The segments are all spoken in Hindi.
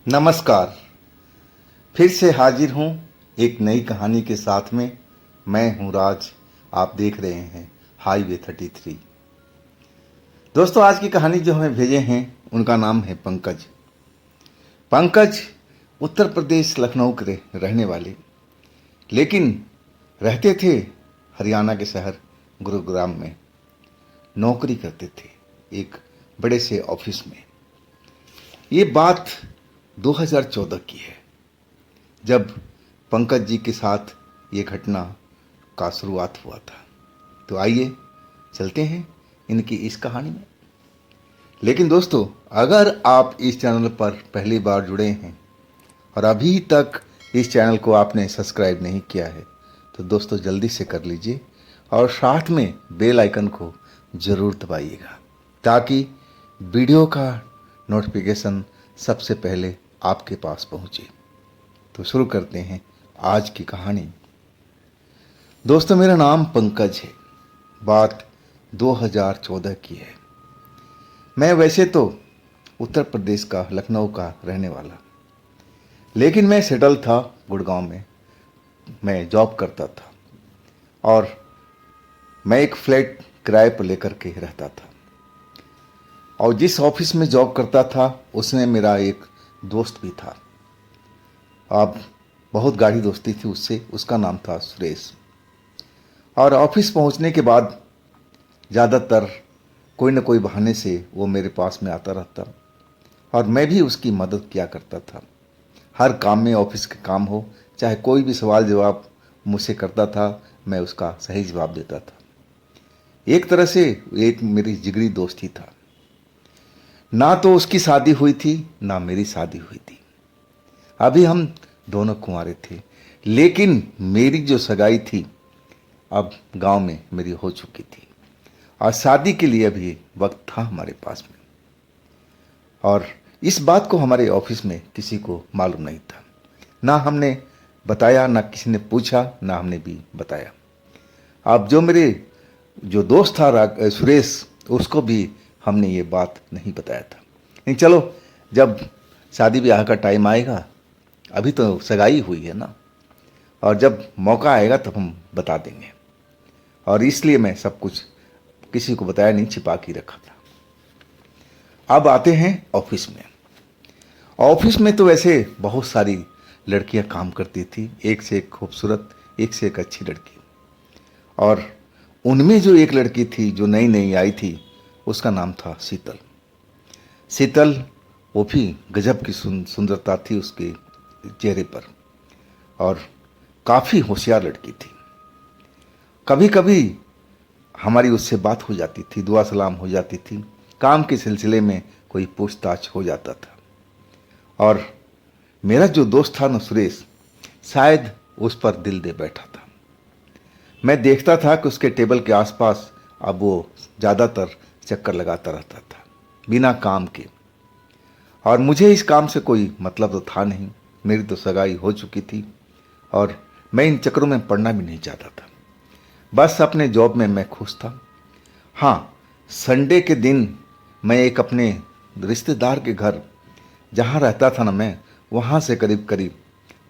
नमस्कार। फिर से हाजिर हूँ एक नई कहानी के साथ में। मैं हूँ राज। आप देख रहे हैं हाईवे 33। दोस्तों, आज की कहानी जो हमें भेजे हैं उनका नाम है पंकज। पंकज उत्तर प्रदेश लखनऊ के रहने वाले, लेकिन रहते थे हरियाणा के शहर गुरुग्राम में। नौकरी करते थे एक बड़े से ऑफिस में। ये बात 2014 की है, जब पंकज जी के साथ ये घटना का शुरुआत हुआ था। तो आइए चलते हैं इनकी इस कहानी में। लेकिन दोस्तों, अगर आप इस चैनल पर पहली बार जुड़े हैं और अभी तक इस चैनल को आपने सब्सक्राइब नहीं किया है, तो दोस्तों जल्दी से कर लीजिए और साथ में बेल आइकन को ज़रूर दबाइएगा, ताकि वीडियो का नोटिफिकेशन सबसे पहले आपके पास पहुंचे। तो शुरू करते हैं आज की कहानी। दोस्तों, मेरा नाम पंकज है। बात 2014 की है। मैं वैसे तो उत्तर प्रदेश का लखनऊ का रहने वाला, लेकिन मैं सेटल था गुड़गांव में। मैं जॉब करता था और मैं एक फ्लैट किराए पर लेकर के रहता था। और जिस ऑफिस में जॉब करता था उसमें मेरा एक दोस्त भी था। अब बहुत गाढ़ी दोस्ती थी उससे। उसका नाम था सुरेश। और ऑफिस पहुंचने के बाद ज़्यादातर कोई न कोई बहाने से वो मेरे पास में आता रहता और मैं भी उसकी मदद किया करता था। हर काम में, ऑफिस के काम हो चाहे कोई भी सवाल जवाब मुझसे करता था, मैं उसका सही जवाब देता था। एक तरह से एक मेरी जिगरी दोस्ती था। ना तो उसकी शादी हुई थी ना मेरी शादी हुई थी। अभी हम दोनों कुंवारे थे, लेकिन मेरी जो सगाई थी अब गांव में मेरी हो चुकी थी और शादी के लिए अभी वक्त था हमारे पास में। और इस बात को हमारे ऑफिस में किसी को मालूम नहीं था। ना हमने बताया, ना किसी ने पूछा, ना हमने भी बताया। अब जो मेरे जो दोस्त था सुरेश, उसको भी हमने ये बात नहीं बताया था। लेकिन चलो, जब शादी ब्याह का टाइम आएगा, अभी तो सगाई हुई है ना, और जब मौका आएगा तब हम बता देंगे। और इसलिए मैं सब कुछ किसी को बताया नहीं, छिपा के रखा था। अब आते हैं ऑफिस में। ऑफिस में तो वैसे बहुत सारी लड़कियां काम करती थी, एक से एक खूबसूरत, एक से एक अच्छी लड़की। और उनमें जो एक लड़की थी जो नई नई आई थी, उसका नाम था शीतल। शीतल, वो भी गजब की सुंदरता थी उसके चेहरे पर, और काफ़ी होशियार लड़की थी। कभी कभी हमारी उससे बात हो जाती थी, दुआ सलाम हो जाती थी, काम के सिलसिले में कोई पूछताछ हो जाता था। और मेरा जो दोस्त था ना सुरेश, शायद उस पर दिल दे बैठा था। मैं देखता था कि उसके टेबल के आसपास अब वो ज़्यादातर चक्कर लगाता रहता था बिना काम के। और मुझे इस काम से कोई मतलब तो था नहीं, मेरी तो सगाई हो चुकी थी और मैं इन चक्करों में पड़ना भी नहीं चाहता था। बस अपने जॉब में मैं खुश था। हाँ, संडे के दिन मैं एक अपने रिश्तेदार के घर, जहाँ रहता था ना मैं, वहाँ से करीब करीब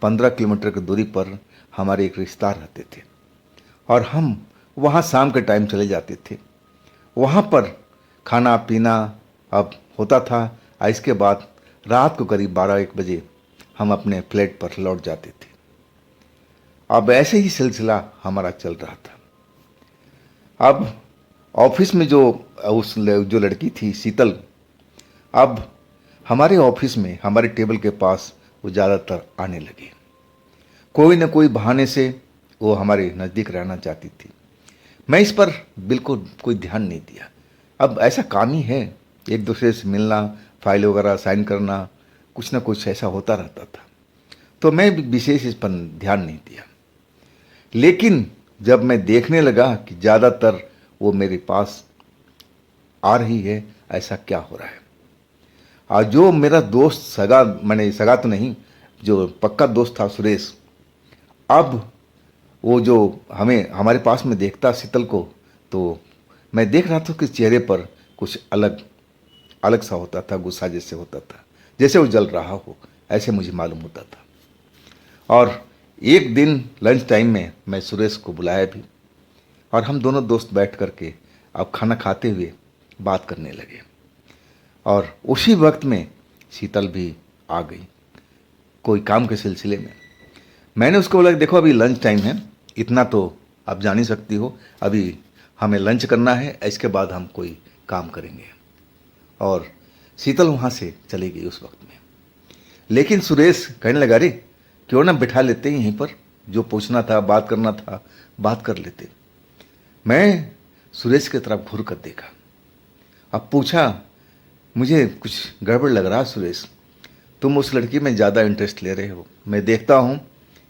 15 किलोमीटर की दूरी पर हमारे एक रिश्तेदार रहते थे और हम वहाँ शाम के टाइम चले जाते थे। वहाँ पर खाना पीना अब होता था। इसके बाद रात को करीब 12-1 बजे हम अपने फ्लैट पर लौट जाते थे। अब ऐसे ही सिलसिला हमारा चल रहा था। अब ऑफिस में जो लड़की थी शीतल, अब हमारे ऑफिस में हमारे टेबल के पास वो ज़्यादातर आने लगे। कोई न कोई बहाने से वो हमारे नज़दीक रहना चाहती थी। मैं इस पर बिल्कुल कोई ध्यान नहीं दिया। अब ऐसा काम ही है, एक दूसरे से मिलना, फाइल वगैरह साइन करना, कुछ ना कुछ ऐसा होता रहता था। तो मैं भी विशेष इस पर ध्यान नहीं दिया। लेकिन जब मैं देखने लगा कि ज़्यादातर वो मेरे पास आ रही है, ऐसा क्या हो रहा है। और जो मेरा दोस्त सगा, मैंने सगा तो नहीं, जो पक्का दोस्त था सुरेश, अब वो जो हमें हमारे पास में देखता शीतल को, तो मैं देख रहा था कि चेहरे पर कुछ अलग अलग सा होता था, गुस्सा जैसे होता था, जैसे वो जल रहा हो ऐसे मुझे मालूम होता था। और एक दिन लंच टाइम में मैं सुरेश को बुलाया भी, और हम दोनों दोस्त बैठ करके अब खाना खाते हुए बात करने लगे। और उसी वक्त में शीतल भी आ गई कोई काम के सिलसिले में। मैंने उसको बोला कि देखो अभी लंच टाइम है, इतना तो आप जान ही सकती हो, अभी हमें लंच करना है, इसके बाद हम कोई काम करेंगे। और शीतल वहाँ से चली गई उस वक्त में। लेकिन सुरेश कहने लगा, अरे क्यों ना बिठा लेते यहीं पर, जो पूछना था बात करना था बात कर लेते। मैं सुरेश की तरफ घूर कर देखा, अब पूछा, मुझे कुछ गड़बड़ लग रहा सुरेश, तुम उस लड़की में ज़्यादा इंटरेस्ट ले रहे हो। मैं देखता हूँ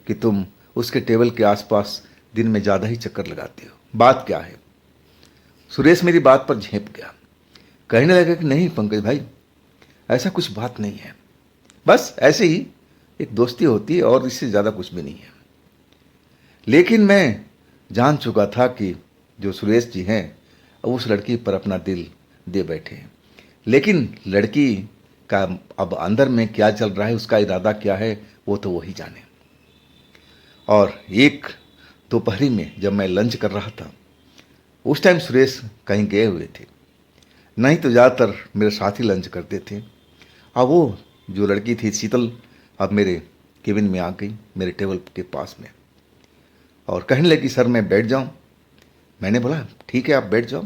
कि तुम उसके टेबल के आसपास दिन में ज़्यादा ही चक्कर लगाते हो, बात क्या है? सुरेश मेरी बात पर झेप गया, कहने लगा कि नहीं पंकज भाई, ऐसा कुछ बात नहीं है, बस ऐसे ही एक दोस्ती होती है और इससे ज़्यादा कुछ भी नहीं है। लेकिन मैं जान चुका था कि जो सुरेश जी हैं उस लड़की पर अपना दिल दे बैठे हैं। लेकिन लड़की का अब अंदर में क्या चल रहा है, उसका इरादा क्या है, वो तो वही जाने। और एक दोपहरी में जब मैं लंच कर रहा था, उस टाइम सुरेश कहीं गए हुए थे, नहीं तो ज़्यादातर मेरे साथ ही लंच करते थे। अब वो जो लड़की थी शीतल अब मेरे केबिन में आ गई, मेरे टेबल के पास में, और कहने लगी सर मैं बैठ जाऊं। मैंने बोला ठीक है आप बैठ जाओ,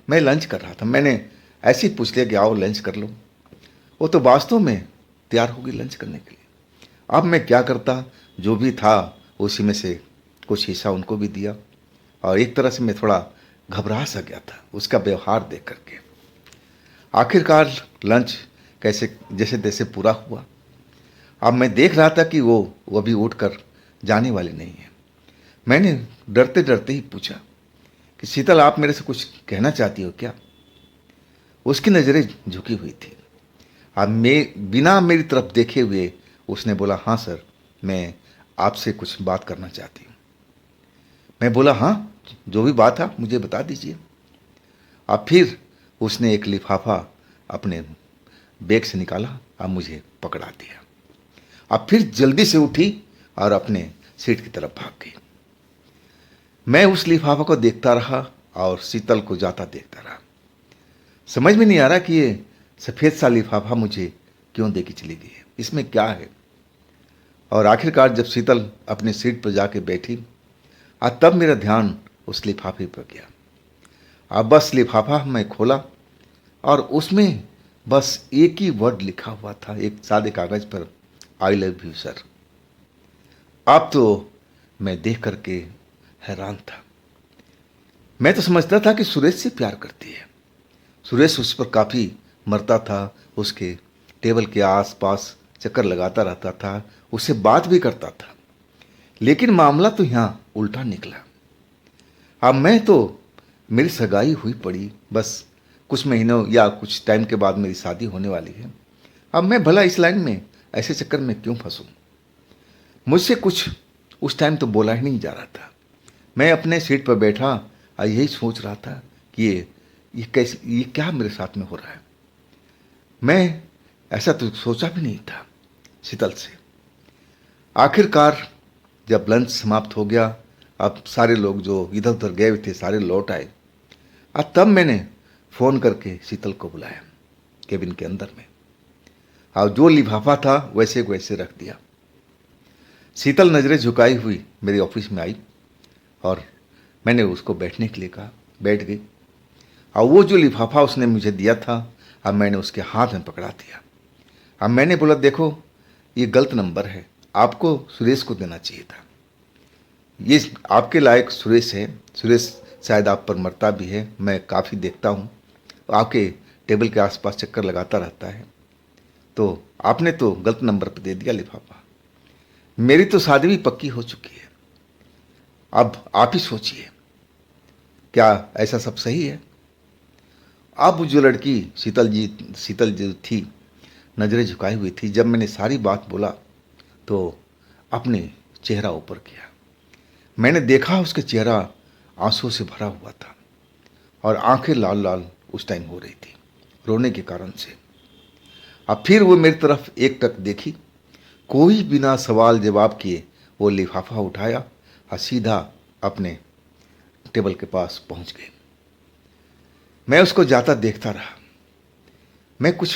मैं लंच कर रहा था, मैंने ऐसे ही पूछ लिया कि आओ लंच कर लो। वो तो वास्तव में तैयार होगी लंच करने के लिए। अब मैं क्या करता, जो भी था उसी में से कुछ हिस्सा उनको भी दिया, और एक तरह से मैं थोड़ा घबरा सा गया था उसका व्यवहार देख करके। आखिरकार लंच कैसे जैसे तैसे पूरा हुआ। अब मैं देख रहा था कि वो अभी उठकर जाने वाली नहीं है। मैंने डरते डरते ही पूछा कि शीतल आप मेरे से कुछ कहना चाहती हो क्या? उसकी नज़रें झुकी हुई थी। अब मैं बिना मेरी तरफ देखे हुए उसने बोला हाँ सर, मैं आपसे कुछ बात करना चाहती हूँ। मैं बोला हाँ, जो भी बात है मुझे बता दीजिए। अब फिर उसने एक लिफाफा अपने बैग से निकाला, अब मुझे पकड़ा दिया। अब फिर जल्दी से उठी और अपने सीट की तरफ भाग गई। मैं उस लिफाफा को देखता रहा और शीतल को जाता देखता रहा। समझ में नहीं आ रहा कि ये सफ़ेद सा लिफाफा मुझे क्यों दे के चली गई है, इसमें क्या है। और आखिरकार जब शीतल अपनी सीट पर जाके बैठी, तब मेरा ध्यान उस लिफाफे पर गया। अब बस लिफाफा मैं खोला और उसमें बस एक ही वर्ड लिखा हुआ था, एक सादे कागज पर, आई लव यू सर। अब तो मैं देख करके हैरान था। मैं तो समझता था कि सुरेश से प्यार करती है, सुरेश उस पर काफ़ी मरता था, उसके टेबल के आसपास चक्कर लगाता रहता था, उससे बात भी करता था। लेकिन मामला तो यहाँ उल्टा निकला। अब मैं तो, मेरी सगाई हुई पड़ी, बस कुछ महीनों या कुछ टाइम के बाद मेरी शादी होने वाली है। अब मैं भला इस लाइन में ऐसे चक्कर में क्यों फंसूं? मुझसे कुछ उस टाइम तो बोला ही नहीं जा रहा था। मैं अपने सीट पर बैठा और यही सोच रहा था कि ये क्या मेरे साथ में हो रहा है। मैं ऐसा तो सोचा भी नहीं था शीतल से। आखिरकार जब लंच समाप्त हो गया, अब सारे लोग जो इधर उधर गए हुए थे सारे लौट आए, और तब मैंने फ़ोन करके शीतल को बुलाया केबिन के अंदर में, और जो लिफाफा था वैसे को वैसे रख दिया। शीतल नज़रें झुकाई हुई मेरे ऑफिस में आई और मैंने उसको बैठने के लिए कहा, बैठ गई। और वो जो लिफाफा उसने मुझे दिया था, अब मैंने उसके हाथ में पकड़ा दिया। अब मैंने बोला देखो ये गलत नंबर है, आपको सुरेश को देना चाहिए था, ये आपके लायक सुरेश है, सुरेश शायद आप पर मरता भी है, मैं काफ़ी देखता हूँ, आपके टेबल के आसपास चक्कर लगाता रहता है, तो आपने तो गलत नंबर पर दे दिया लिफाफा। मेरी तो शादी भी पक्की हो चुकी है, अब आप ही सोचिए क्या ऐसा सब सही है? अब जो लड़की शीतल जो थी नज़रें झुकाई हुई थी, जब मैंने सारी बात बोला तो अपने चेहरा ऊपर किया। मैंने देखा उसका चेहरा आंसू से भरा हुआ था और आंखें लाल लाल उस टाइम हो रही थी रोने के कारण से। अब फिर वो मेरी तरफ एक टक देखी कोई बिना सवाल जवाब किए वो लिफाफा उठाया और सीधा अपने टेबल के पास पहुंच गए। मैं उसको जाता देखता रहा। मैं कुछ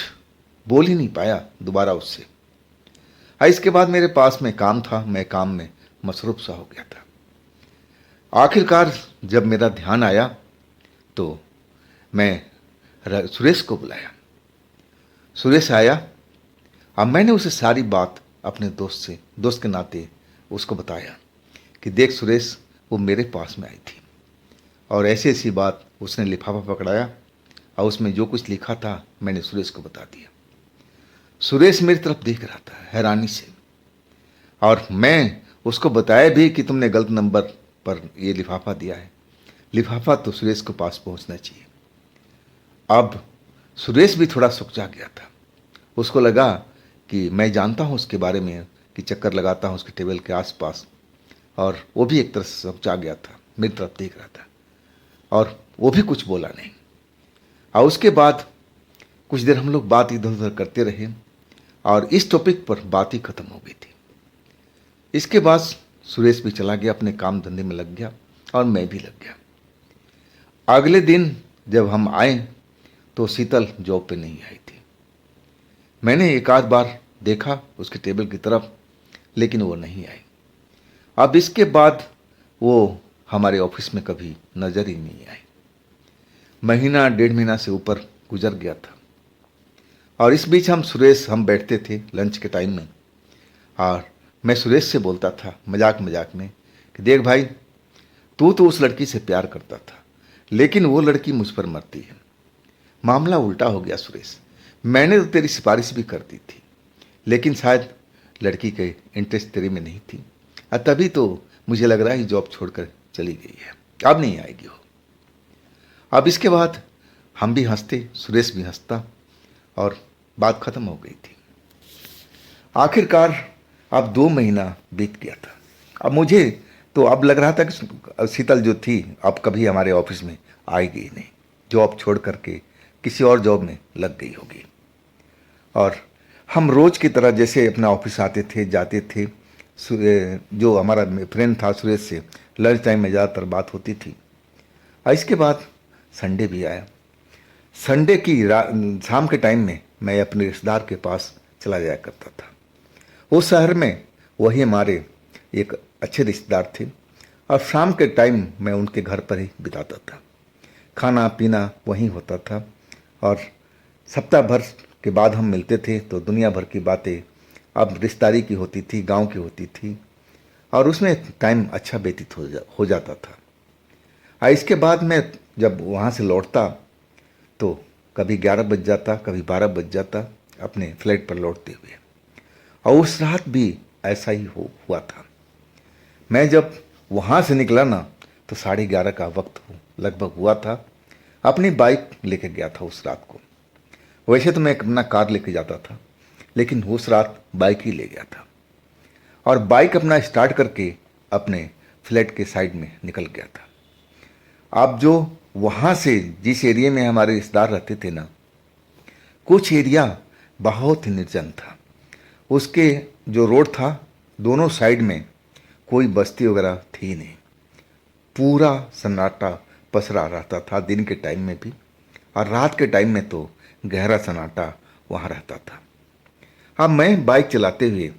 बोल ही नहीं पाया दोबारा उससे। इसके बाद मेरे पास में काम था, मैं काम में मसरूफ सा हो गया था। आखिरकार जब मेरा ध्यान आया तो मैं सुरेश को बुलाया। सुरेश आया। अब मैंने उसे सारी बात अपने दोस्त के नाते उसको बताया कि देख सुरेश, वो मेरे पास में आई थी और ऐसी ऐसी बात। उसने लिफाफा पकड़ाया और उसमें जो कुछ लिखा था मैंने सुरेश को बता दिया। सुरेश मेरी तरफ देख रहा था हैरानी से, और मैं उसको बताया भी कि तुमने गलत नंबर पर ये लिफाफा दिया है। लिफाफा तो सुरेश के पास पहुंचना चाहिए। अब सुरेश भी थोड़ा सुकचा गया था। उसको लगा कि मैं जानता हूं उसके बारे में, कि चक्कर लगाता हूं उसके टेबल के आसपास, और वो भी एक तरह से सुकचा गया था, मेरी तरफ देख रहा था और वो भी कुछ बोला नहीं। और उसके बाद कुछ देर हम लोग बात इधर उधर करते रहे और इस टॉपिक पर बात ही खत्म हो गई थी। इसके बाद सुरेश भी चला गया, अपने काम धंधे में लग गया और मैं भी लग गया। अगले दिन जब हम आए तो शीतल जॉब पे नहीं आई थी। मैंने एक आध बार देखा उसके टेबल की तरफ, लेकिन वो नहीं आई। अब इसके बाद वो हमारे ऑफिस में कभी नजर ही नहीं आई। महीना 1.5 महीना से ऊपर गुजर गया था और इस बीच हम बैठते थे लंच के टाइम में, और मैं सुरेश से बोलता था मजाक मजाक में कि देख भाई, तू तो उस लड़की से प्यार करता था, लेकिन वो लड़की मुझ पर मरती है। मामला उल्टा हो गया सुरेश। मैंने तो तेरी सिफारिश भी कर दी थी, लेकिन शायद लड़की के इंटरेस्ट तेरे में नहीं थी, और तभी तो मुझे लग रहा है जॉब छोड़कर चली गई है, अब नहीं आएगी वो। अब इसके बाद हम भी हंसते, सुरेश भी हंसता और बात खत्म हो गई थी। आखिरकार अब 2 महीना बीत गया था। अब मुझे तो अब लग रहा था कि शीतल जो थी अब कभी हमारे ऑफिस में आएगी नहीं, जॉब छोड़ करके किसी और जॉब में लग गई होगी। और हम रोज की तरह जैसे अपना ऑफिस आते थे जाते थे। जो हमारा फ्रेंड था सुरेश से लंच टाइम में ज़्यादातर बात होती थी। और इसके बाद संडे भी आया। संडे की शाम के टाइम में मैं अपने रिश्तेदार के पास चला जाया करता था। उस शहर में वही हमारे एक अच्छे रिश्तेदार थे और शाम के टाइम मैं उनके घर पर ही बिताता था। खाना पीना वहीं होता था और सप्ताह भर के बाद हम मिलते थे तो दुनिया भर की बातें अब रिश्तेदारी की होती थी, गांव की होती थी, और उसमें टाइम अच्छा व्यतीत हो जाता था। और इसके बाद मैं जब वहाँ से लौटता तो कभी 11 बज जाता, कभी 12 बज जाता अपने फ्लैट पर लौटते हुए। और उस रात भी ऐसा ही हुआ था। मैं जब वहाँ से निकला ना तो 11:30 का वक्त लगभग हुआ था। अपनी बाइक लेके गया था उस रात को। वैसे तो मैं अपना कार लेके जाता था, लेकिन उस रात बाइक ही ले गया था और बाइक अपना स्टार्ट करके अपने फ्लैट के साइड में निकल गया था। अब जो वहाँ से जिस एरिया में हमारे रिश्तेदार रहते थे ना, कुछ एरिया बहुत ही निर्जन था। उसके जो रोड था दोनों साइड में कोई बस्ती वगैरह थी नहीं। पूरा सन्नाटा पसरा रहता था दिन के टाइम में भी, और रात के टाइम में तो गहरा सन्नाटा वहाँ रहता था। अब मैं बाइक चलाते हुए,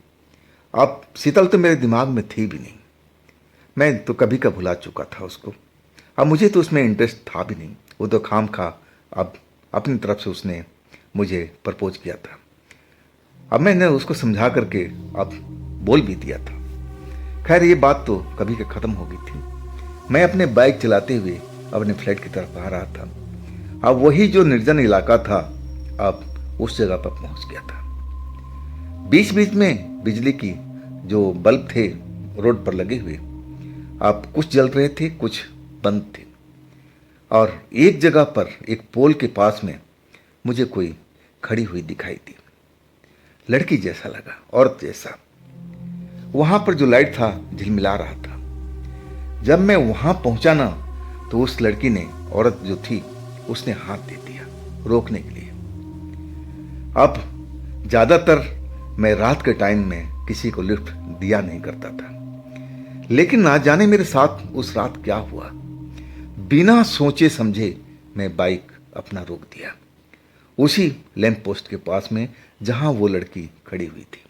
अब शीतल तो मेरे दिमाग में थी भी नहीं, मैं तो कभी का भुला चुका था उसको। अब मुझे तो उसमें इंटरेस्ट था भी नहीं, वो तो खाम खा अब अपनी तरफ से उसने मुझे प्रपोज किया था। अब मैंने उसको समझा करके अब बोल भी दिया था। खैर ये बात तो कभी का ख़त्म हो गई थी। मैं अपने बाइक चलाते हुए अपने फ्लैट की तरफ आ रहा था। अब वही जो निर्जन इलाका था अब उस जगह पर पहुंच गया था। बीच बीच में बिजली की जो बल्ब थे रोड पर लगे हुए, अब कुछ जल रहे थे कुछ बंद थे, और एक जगह पर एक पोल के पास में मुझे कोई खड़ी हुई दिखाई दी। लड़की जैसा लगा, औरत जैसा। वहां पर जो लाइट था झिलमिला रहा था। जब मैं वहां पहुंचा ना तो उस लड़की ने, औरत जो थी, उसने हाथ दे दिया रोकने के लिए। अब ज्यादातर मैं रात के टाइम में किसी को लिफ्ट दिया नहीं करता था। लेकिन ना जाने मेरे साथ उस रात क्या हुआ, बिना सोचे समझे मैं बाइक अपना रोक दिया उसी लैंप पोस्ट के पास में जहां वो लड़की खड़ी हुई थी।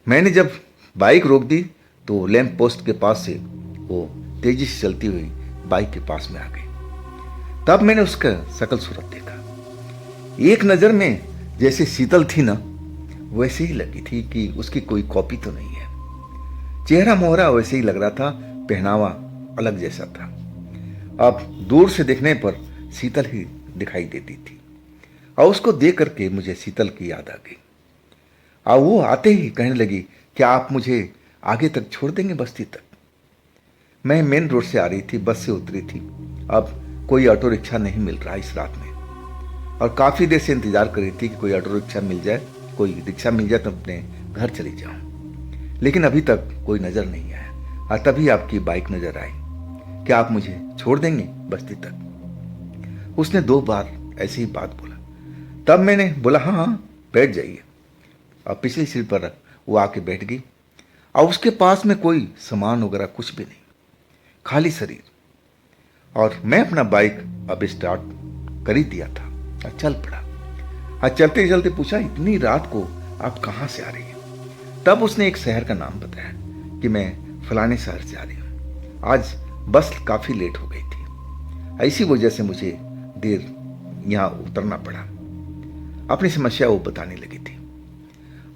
मैंने जब बाइक रोक दी तो लैंप पोस्ट के पास से वो तेजी से चलती हुई बाइक के पास में आ गई। तब मैंने उसका शकल सूरत देखा। एक नज़र में जैसे शीतल थी ना, वैसे ही लगी थी कि उसकी कोई कॉपी तो नहीं है। चेहरा मोहरा वैसे ही लग रहा था, पहनावा अलग जैसा था। अब दूर से देखने पर शीतल ही दिखाई देती थी और उसको देख करके मुझे शीतल की याद आ गई। और वो आते ही कहने लगी, क्या आप मुझे आगे तक छोड़ देंगे बस्ती तक? मैं मेन रोड से आ रही थी, बस से उतरी थी। अब कोई ऑटो रिक्शा नहीं मिल रहा इस रात में, और काफ़ी देर से इंतजार कर रही थी कि कोई ऑटो रिक्शा मिल जाए, कोई रिक्शा मिल जाए तो अपने घर चली जाऊं। लेकिन अभी तक कोई नज़र नहीं आया और तभी आपकी बाइक नज़र आई। क्या आप मुझे छोड़ देंगे बस्ती तक? उसने 2 बार ऐसी ही बात बोला। तब मैंने बोला, हाँ हाँ बैठ जाइए। और पिछली सीट पर वो आके बैठ गई और उसके पास में कोई सामान वगैरह कुछ भी नहीं, खाली शरीर। और मैं अपना बाइक अब स्टार्ट कर ही दिया था और चल पड़ा। और चलते चलते पूछा, इतनी रात को आप कहाँ से आ रही हैं? तब उसने एक शहर का नाम बताया कि मैं फलाने शहर से आ रही हूँ, आज बस काफ़ी लेट हो गई थी, ऐसी वजह से मुझे देर यहाँ उतरना पड़ा। अपनी समस्या वो बताने लगी थी।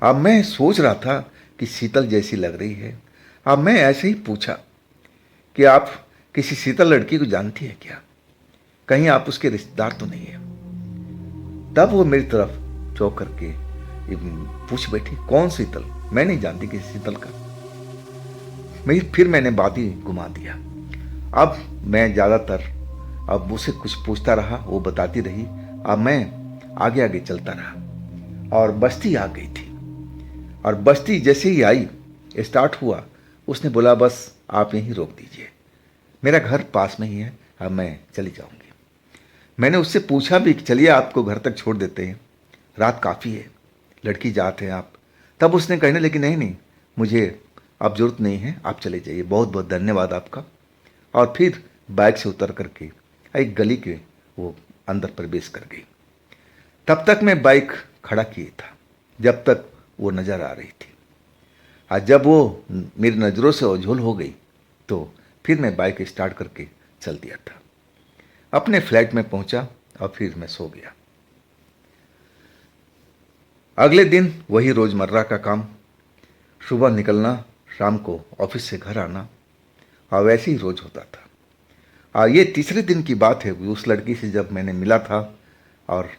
अब मैं सोच रहा था कि शीतल जैसी लग रही है। अब मैं ऐसे ही पूछा कि आप किसी शीतल लड़की को जानती है क्या? कहीं आप उसके रिश्तेदार तो नहीं है? तब वो मेरी तरफ चौंक करके पूछ बैठी, कौन शीतल? मैं नहीं जानती किसी शीतल का। फिर मैंने बात ही घुमा दिया। अब मैं ज़्यादातर अब उसे कुछ पूछता रहा, वो बताती रही। अब मैं आगे आगे चलता रहा और बस्ती आ गई थी। और बस्ती जैसे ही आई, स्टार्ट हुआ, उसने बोला, बस आप यहीं रोक दीजिए, मेरा घर पास में ही है, अब मैं चली जाऊंगी। मैंने उससे पूछा भी कि चलिए आपको घर तक छोड़ देते हैं, रात काफ़ी है, लड़की जात है आप। तब उसने कहने लगी, नहीं नहीं मुझे अब जरूरत नहीं है, आप चले जाइए, बहुत बहुत धन्यवाद आपका। और फिर बाइक से उतर करके एक गली के वो अंदर प्रवेश कर गई। तब तक मैं बाइक खड़ा किए था, जब तक वो नज़र आ रही थी। और जब वो मेरी नज़रों से ओझल हो गई तो फिर मैं बाइक स्टार्ट करके चल दिया था। अपने फ्लैट में पहुंचा और फिर मैं सो गया। अगले दिन वही रोज़मर्रा का काम, सुबह निकलना, शाम को ऑफिस से घर आना, और वैसे ही रोज़ होता था। और ये तीसरे दिन की बात है, उस लड़की से जब मैंने मिला था, और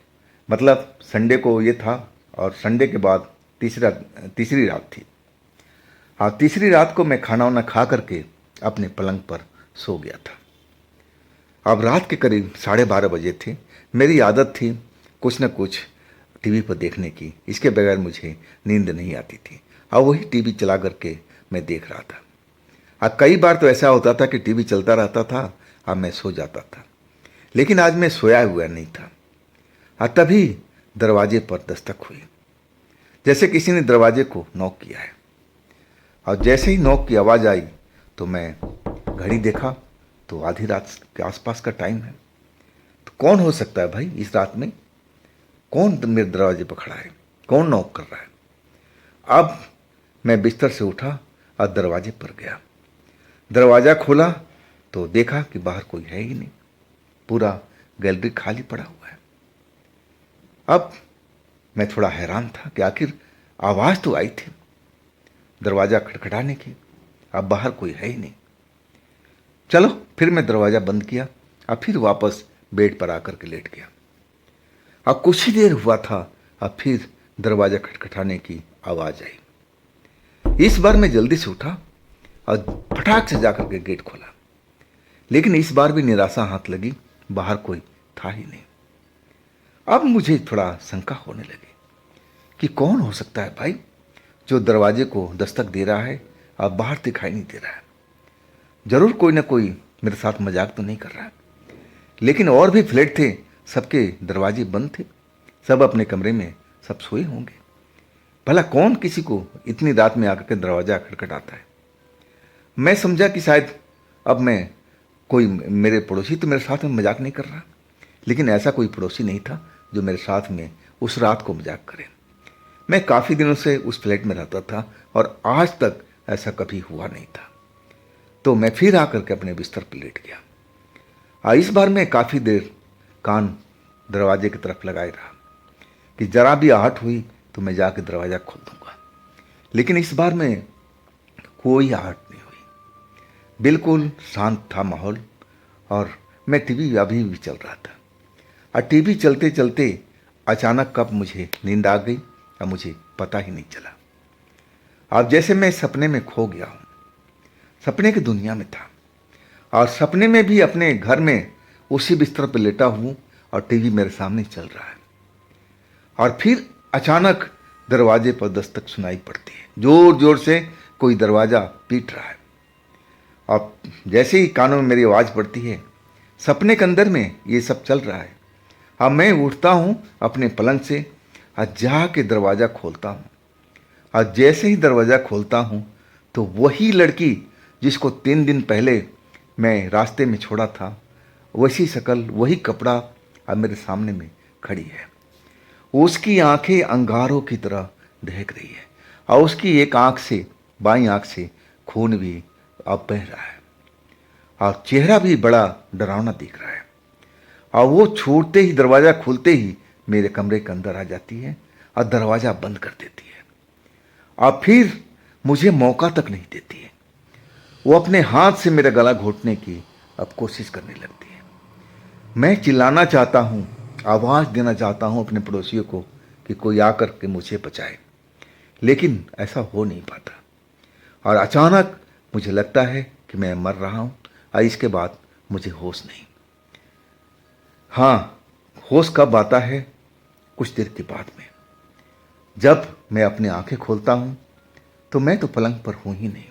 मतलब संडे को ये था, और संडे के बाद तीसरी रात थी। हाँ, तीसरी रात को मैं खाना वाना खा करके अपने पलंग पर सो गया था। अब रात के करीब 12:30 बजे थे। मेरी आदत थी कुछ न कुछ टीवी पर देखने की, इसके बगैर मुझे नींद नहीं आती थी। और वही टीवी चला करके मैं देख रहा था। अब कई बार तो ऐसा होता था कि टीवी चलता रहता था और मैं सो जाता था, लेकिन आज मैं सोया हुआ नहीं था। और तभी दरवाजे पर दस्तक हुई, जैसे किसी ने दरवाजे को नॉक किया है। और जैसे ही नॉक की आवाज़ आई तो मैं घड़ी देखा तो आधी रात के आसपास का टाइम है। तो कौन हो सकता है भाई इस रात में? कौन मेरे दरवाजे पर खड़ा है? कौन नॉक कर रहा है? अब मैं बिस्तर से उठा और दरवाजे पर गया। दरवाज़ा खोला तो देखा कि बाहर कोई है ही नहीं, पूरा गैलरी खाली पड़ा हुआ है। अब मैं थोड़ा हैरान था कि आखिर आवाज़ तो आई थी दरवाज़ा खटखटाने की, अब बाहर कोई है ही नहीं। चलो, फिर मैं दरवाज़ा बंद किया और फिर वापस बेड पर आकर के लेट गया। अब कुछ ही देर हुआ था, अब फिर दरवाज़ा खटखटाने की आवाज़ आई। इस बार मैं जल्दी से उठा और फटाक से जाकर के गेट खोला, लेकिन इस बार भी निराशा हाथ लगी, बाहर कोई था ही नहीं। अब मुझे थोड़ा शंका होने लगी कि कौन हो सकता है भाई जो दरवाजे को दस्तक दे रहा है और बाहर दिखाई नहीं दे रहा है। जरूर कोई ना कोई मेरे साथ मजाक तो नहीं कर रहा है। लेकिन और भी फ्लैट थे, सबके दरवाजे बंद थे, सब अपने कमरे में सब सोए होंगे। भला कौन किसी को इतनी रात में आकर के दरवाज़ा खटखटाता है। मैं समझा कि शायद अब मैं कोई मेरे पड़ोसी तो मेरे साथ में मजाक नहीं कर रहा, लेकिन ऐसा कोई पड़ोसी नहीं था जो मेरे साथ में उस रात को मजाक करे। मैं काफ़ी दिनों से उस फ्लैट में रहता था और आज तक ऐसा कभी हुआ नहीं था। तो मैं फिर आकर के अपने बिस्तर पर लेट गया। इस बार मैं काफ़ी देर कान दरवाजे की तरफ लगाए रहा कि जरा भी आहट हुई तो मैं जाके दरवाज़ा खोल दूंगा, लेकिन इस बार में कोई आहट नहीं हुई। बिल्कुल शांत था माहौल और मैं टीवी अभी भी चल रहा था। और टीवी चलते चलते अचानक कब मुझे नींद आ गई और मुझे पता ही नहीं चला। अब जैसे मैं सपने में खो गया हूँ, सपने की दुनिया में था और सपने में भी अपने घर में उसी बिस्तर पर लेटा हूँ और टीवी मेरे सामने चल रहा है। और फिर अचानक दरवाजे पर दस्तक सुनाई पड़ती है, जोर जोर से कोई दरवाज़ा पीट रहा है। और जैसे ही कानों में मेरी आवाज़ पड़ती है, सपने के अंदर में ये सब चल रहा है। अब मैं उठता हूँ अपने पलंग से और जाके दरवाज़ा खोलता हूँ। और जैसे ही दरवाज़ा खोलता हूँ तो वही लड़की जिसको 3 दिन पहले मैं रास्ते में छोड़ा था, वैसी शक्ल, वही कपड़ा अब मेरे सामने में खड़ी है। उसकी आंखें अंगारों की तरह दहक रही है और उसकी एक आंख से, बाईं आंख से खून भी अब बह रहा है और चेहरा भी बड़ा डरावना दिख रहा है। और वो छूटते ही, दरवाज़ा खुलते ही मेरे कमरे के अंदर आ जाती है और दरवाज़ा बंद कर देती है। और फिर मुझे मौका तक नहीं देती है। वो अपने हाथ से मेरा गला घोंटने की अब कोशिश करने लगती है। मैं चिल्लाना चाहता हूँ, आवाज़ देना चाहता हूँ अपने पड़ोसियों को कि कोई आकर के मुझे बचाए, लेकिन ऐसा हो नहीं पाता। और अचानक मुझे लगता है कि मैं मर रहा हूँ और इसके बाद मुझे होश नहीं। हाँ, होश कब आता है? कुछ देर के बाद में, जब मैं अपनी आंखें खोलता हूँ तो मैं तो पलंग पर हूँ ही नहीं,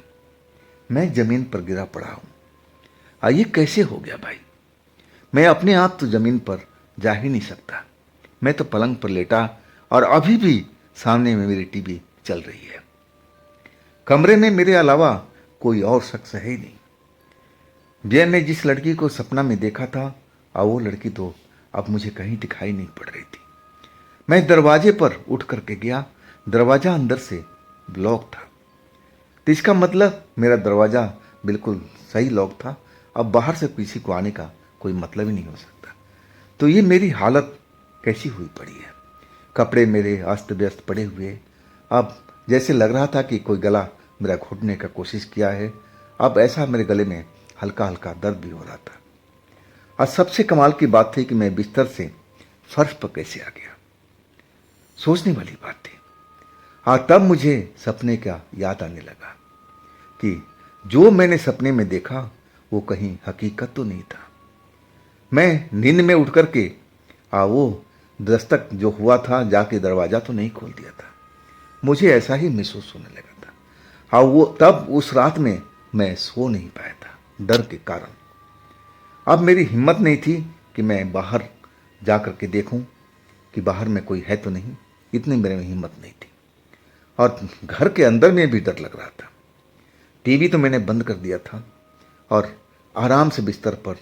मैं जमीन पर गिरा पड़ा हूँ। ये कैसे हो गया भाई? मैं अपने आप तो जमीन पर जा ही नहीं सकता। मैं तो पलंग पर लेटा और अभी भी सामने में मेरी टीवी चल रही है। कमरे में मेरे अलावा कोई और शख्स है ही नहीं। जे मैं जिस लड़की को सपना में देखा था और वो लड़की तो अब मुझे कहीं दिखाई नहीं पड़ रही थी। मैं दरवाजे पर उठ करके गया। दरवाज़ा अंदर से ब्लॉक था, तो इसका मतलब मेरा दरवाज़ा बिल्कुल सही लॉक था। अब बाहर से किसी को आने का कोई मतलब ही नहीं हो सकता। तो ये मेरी हालत कैसी हुई पड़ी है? कपड़े मेरे अस्त व्यस्त पड़े हुए। अब जैसे लग रहा था कि कोई गला मेरा घोटने का कोशिश किया है। अब ऐसा मेरे गले में हल्का हल्का दर्द भी हो रहा था। और सबसे कमाल की बात थी कि मैं बिस्तर से फर्श पर कैसे आ गया। सोचने वाली बात थी। हाँ, तब मुझे सपने का याद आने लगा कि जो मैंने सपने में देखा वो कहीं हकीकत तो नहीं था। मैं नींद में उठ करके वो दस्तक जो हुआ था, जाके दरवाज़ा तो नहीं खोल दिया था। मुझे ऐसा ही महसूस होने लगा था। हाँ, वो तब उस रात में मैं सो नहीं पाया था डर के कारण। अब मेरी हिम्मत नहीं थी कि मैं बाहर जा कर के देखूं कि बाहर में कोई है तो नहीं। इतनी मेरे में हिम्मत नहीं थी। और घर के अंदर में भी डर लग रहा था। टीवी तो मैंने बंद कर दिया था और आराम से बिस्तर पर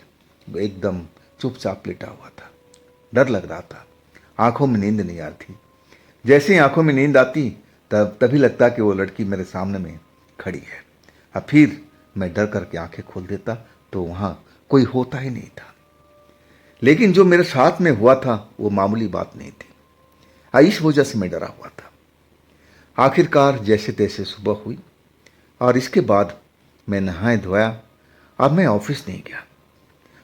एकदम चुपचाप लेटा हुआ था। डर लग रहा था, आंखों में नींद नहीं आती थी। जैसे ही आंखों में नींद आती तभी लगता कि वो लड़की मेरे सामने में खड़ी है। अब फिर मैं डर करके आंखें खोल देता तो वहाँ कोई होता ही नहीं था। लेकिन जो मेरे साथ में हुआ था वो मामूली बात नहीं थी। इस वजह से मैं डरा हुआ था। आखिरकार जैसे तैसे सुबह हुई और इसके बाद मैं नहाए धोया। अब मैं ऑफिस नहीं गया,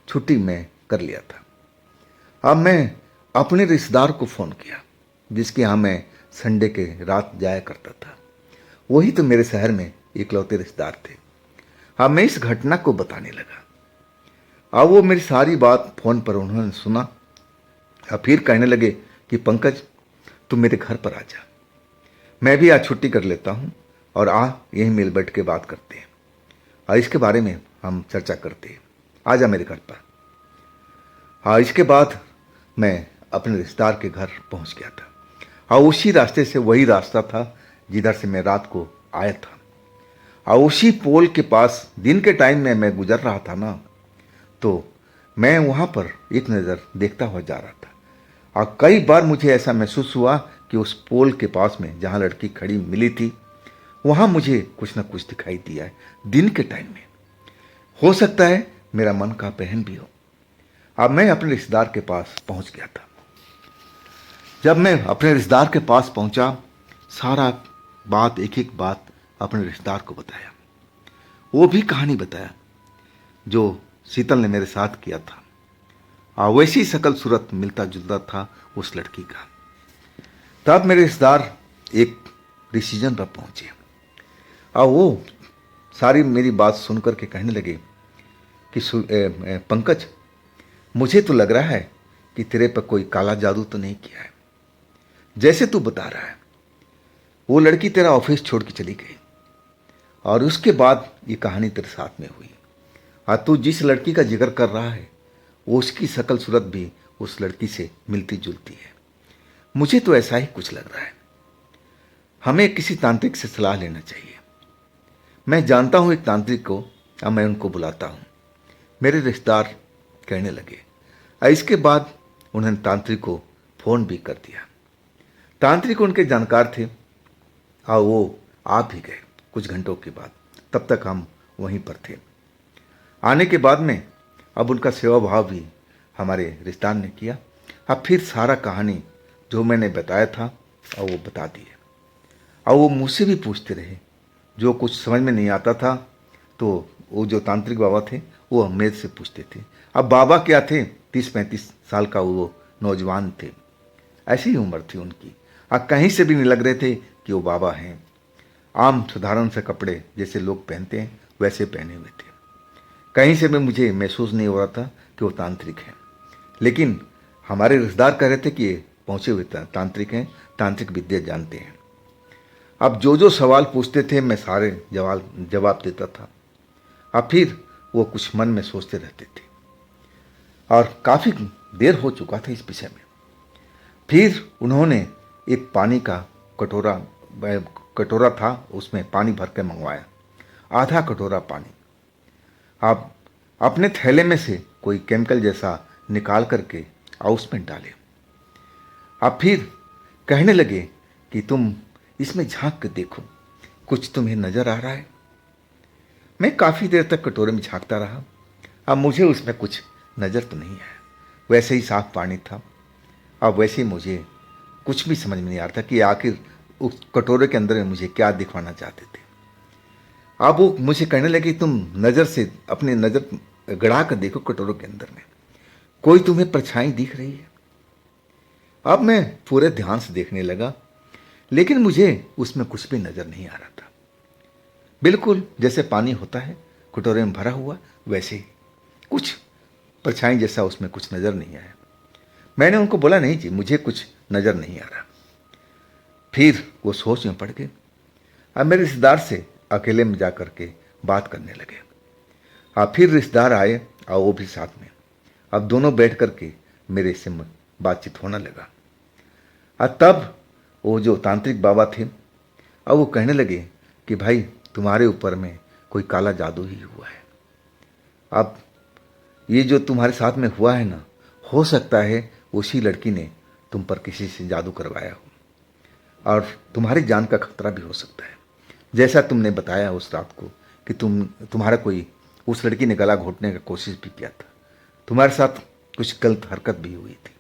छुट्टी मैं कर लिया था। अब मैं अपने रिश्तेदार को फ़ोन किया जिसके यहाँ मैं संडे के रात जाया करता था। वही तो मेरे शहर में इकलौते रिश्तेदार थे। अब मैं इस घटना को बताने लगा। अब वो मेरी सारी बात फ़ोन पर उन्होंने सुना। अब फिर कहने लगे कि पंकज, तुम मेरे घर पर आ जा, मैं भी आज छुट्टी कर लेता हूँ और यहीं मिल बैठ के बात करते हैं और इसके बारे में हम चर्चा करते हैं। आ जा मेरे घर पर। इसके बाद मैं अपने रिश्तेदार के घर पहुँच गया था और उसी रास्ते से, वही रास्ता था जिधर से मैं रात को आया था। और उसी पोल के पास दिन के टाइम में मैं गुजर रहा था ना, तो मैं वहाँ पर एक नज़र देखता हुआ जा रहा था। और कई बार मुझे ऐसा महसूस हुआ कि उस पोल के पास में जहाँ लड़की खड़ी मिली थी, वहाँ मुझे कुछ ना कुछ दिखाई दिया है दिन के टाइम में। हो सकता है मेरा मन का बहन भी हो। अब मैं अपने रिश्तेदार के पास पहुँच गया था। जब मैं अपने रिश्तेदार के पास पहुँचा, सारा बात एक एक बात अपने रिश्तेदार को बताया। वो भी कहानी बताया जो शीतल ने मेरे साथ किया था। और वैसी शकल सूरत मिलता जुलता था उस लड़की का। तब मेरे रिश्तेदार एक डिसीजन पर पहुंचे और वो सारी मेरी बात सुनकर के कहने लगे कि पंकज, मुझे तो लग रहा है कि तेरे पर कोई काला जादू तो नहीं किया है। जैसे तू बता रहा है, वो लड़की तेरा ऑफिस छोड़ के चली गई और उसके बाद ये कहानी तेरे साथ में हुई। और तू जिस लड़की का जिक्र कर रहा है, वो उसकी शकल सूरत भी उस लड़की से मिलती जुलती है। मुझे तो ऐसा ही कुछ लग रहा है। हमें किसी तांत्रिक से सलाह लेना चाहिए। मैं जानता हूँ एक तांत्रिक को, अब मैं उनको बुलाता हूँ, मेरे रिश्तेदार कहने लगे। और इसके बाद उन्होंने तांत्रिक को फ़ोन भी कर दिया। तांत्रिक उनके जानकार थे और वो आ भी गए कुछ घंटों के बाद। तब तक हम वहीं पर थे। आने के बाद में अब उनका सेवा भाव भी हमारे रिश्तेदार ने किया। अब फिर सारा कहानी जो मैंने बताया था और वो बता दिए। और वो मुझसे भी पूछते रहे, जो कुछ समझ में नहीं आता था तो वो जो तांत्रिक बाबा थे वो मेरे से पूछते थे। अब बाबा क्या थे, 30-35 साल का वो नौजवान थे, ऐसी ही उम्र थी उनकी। अब कहीं से भी नहीं लग रहे थे कि वो बाबा हैं। आम साधारण से कपड़े जैसे लोग पहनते हैं वैसे पहने हुए थे। कहीं से भी मुझे महसूस नहीं हो रहा था कि वो तांत्रिक हैं। लेकिन हमारे रिश्तेदार कह रहे थे कि ये पहुँचे हुए तांत्रिक हैं, तांत्रिक विद्या जानते हैं। अब जो सवाल पूछते थे मैं सारे जवाब देता था। अब फिर वो कुछ मन में सोचते रहते थे और काफ़ी देर हो चुका था इस विषय में। फिर उन्होंने एक पानी का कटोरा था, उसमें पानी भर के मंगवाया, आधा कटोरा पानी। आप अपने थैले में से कोई केमिकल जैसा निकाल करके और उसमें डाले। आप फिर कहने लगे कि तुम इसमें झांक के देखो, कुछ तुम्हें नजर आ रहा है। मैं काफ़ी देर तक कटोरे में झांकता रहा। अब मुझे उसमें कुछ नज़र तो नहीं आया, वैसे ही साफ पानी था। अब वैसे ही मुझे कुछ भी समझ में नहीं आ रहा था कि आखिर उस कटोरे के अंदर मुझे क्या दिखवाना चाहते थे। अब वो मुझे कहने लगे तुम नज़र से अपनी नज़र गड़ा कर देखो कटोरों के अंदर में, कोई तुम्हें परछाई दिख रही है। अब मैं पूरे ध्यान से देखने लगा, लेकिन मुझे उसमें कुछ भी नज़र नहीं आ रहा था। बिल्कुल जैसे पानी होता है कटोरे में भरा हुआ, वैसे ही कुछ परछाई जैसा उसमें कुछ नज़र नहीं आया। मैंने उनको बोला नहीं जी, मुझे कुछ नज़र नहीं आ रहा। फिर वो सोच में पड़ गए। अब मेरे रिश्तेदार से अकेले में जा कर के बात करने लगे। अब फिर रिश्तेदार आए और वो भी साथ में। अब दोनों बैठ कर के मेरे से बातचीत होने लगा। और तब वो जो तांत्रिक बाबा थे, अब वो कहने लगे कि भाई तुम्हारे ऊपर में कोई काला जादू ही हुआ है। अब ये जो तुम्हारे साथ में हुआ है ना, हो सकता है उसी लड़की ने तुम पर किसी से जादू करवाया हो और तुम्हारी जान का खतरा भी हो सकता है। जैसा तुमने बताया उस रात को कि तुम्हारा कोई उस लड़की ने गला घोटने का कोशिश भी किया था, तुम्हारे साथ कुछ गलत हरकत भी हुई थी।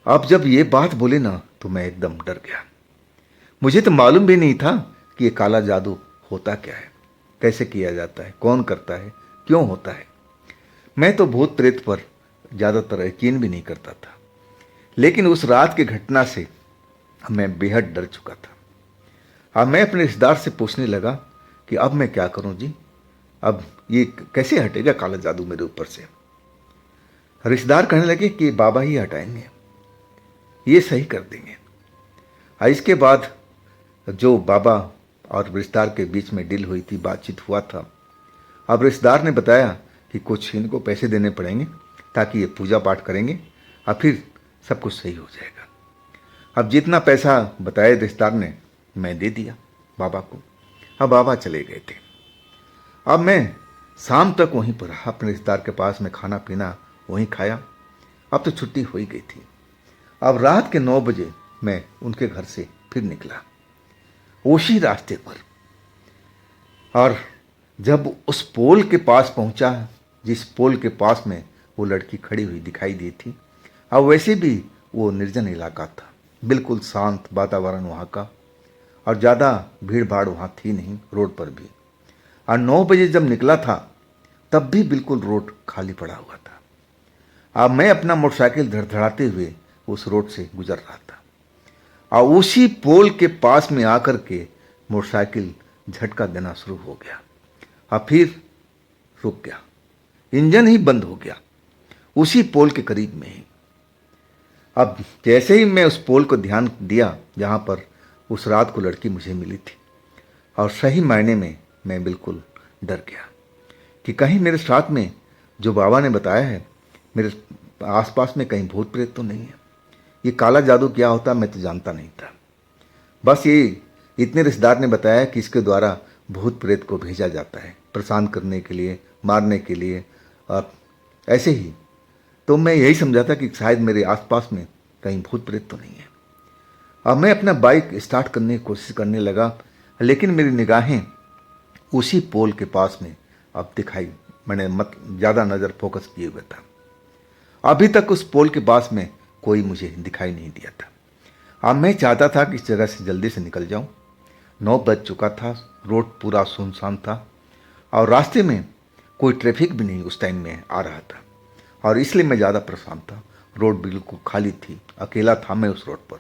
अब जब ये बात बोले ना तो मैं एकदम डर गया। मुझे तो मालूम भी नहीं था कि ये काला जादू होता क्या है, कैसे किया जाता है, कौन करता है, क्यों होता है। मैं तो भूत प्रेत पर ज़्यादातर यकीन भी नहीं करता था, लेकिन उस रात की घटना से मैं बेहद डर चुका था। अब मैं अपने रिश्तेदार से पूछने लगा कि अब मैं क्या करूं जी, अब ये कैसे हटेगा काला जादू मेरे ऊपर से। रिश्तेदार कहने लगे कि बाबा ही हटाएंगे, ये सही कर देंगे। इसके बाद जो बाबा और रिश्तेदार के बीच में डील हुई थी, बातचीत हुआ था। अब रिश्तेदार ने बताया कि कुछ इनको पैसे देने पड़ेंगे ताकि ये पूजा पाठ करेंगे और फिर सब कुछ सही हो जाएगा। अब जितना पैसा बताया रिश्तेदार ने, मैं दे दिया बाबा को। अब बाबा चले गए थे। अब मैं शाम तक वहीं पर रहा, अपने रिश्तेदार के पास में खाना पीना वहीं खाया। अब तो छुट्टी हो ही गई थी। अब रात के 9 बजे मैं उनके घर से फिर निकला उसी रास्ते पर, और जब उस पोल के पास पहुंचा, जिस पोल के पास में वो लड़की खड़ी हुई दिखाई दी थी, अब वैसे भी वो निर्जन इलाका था, बिल्कुल शांत वातावरण वहाँ का, और ज़्यादा भीड़ भाड़ वहाँ थी नहीं रोड पर भी। और 9 बजे जब निकला था तब भी बिल्कुल रोड खाली पड़ा हुआ था। अब मैं अपना मोटरसाइकिल धड़धड़ाते हुए उस रोड से गुजर रहा था, और उसी पोल के पास में आकर के मोटरसाइकिल झटका देना शुरू हो गया, और फिर रुक गया, इंजन ही बंद हो गया उसी पोल के करीब में ही। अब जैसे ही मैं उस पोल को ध्यान दिया जहाँ पर उस रात को लड़की मुझे मिली थी, और सही मायने में मैं बिल्कुल डर गया कि कहीं मेरे साथ में जो बाबा ने बताया है, मेरे आसपास में कहीं भूत प्रेत तो नहीं है। ये काला जादू क्या होता मैं तो जानता नहीं था। बस ये इतने रिश्तेदार ने बताया कि इसके द्वारा भूत प्रेत को भेजा जाता है परेशान करने के लिए, मारने के लिए, और ऐसे ही। तो मैं यही समझा था कि शायद मेरे आसपास में कहीं भूत प्रेत तो नहीं है। अब मैं अपना बाइक स्टार्ट करने की कोशिश करने लगा, लेकिन मेरी निगाहें उसी पोल के पास में अब दिखाई, मैंने ज़्यादा नज़र फोकस किए हुए था। अभी तक उस पोल के पास में कोई मुझे दिखाई नहीं दिया था। अब मैं चाहता था कि इस जगह से जल्दी से निकल जाऊं। 9 बज चुका था, रोड पूरा सुनसान था, और रास्ते में कोई ट्रैफिक भी नहीं उस टाइम में आ रहा था, और इसलिए मैं ज़्यादा परेशान था। रोड बिल्कुल खाली थी, अकेला था मैं उस रोड पर।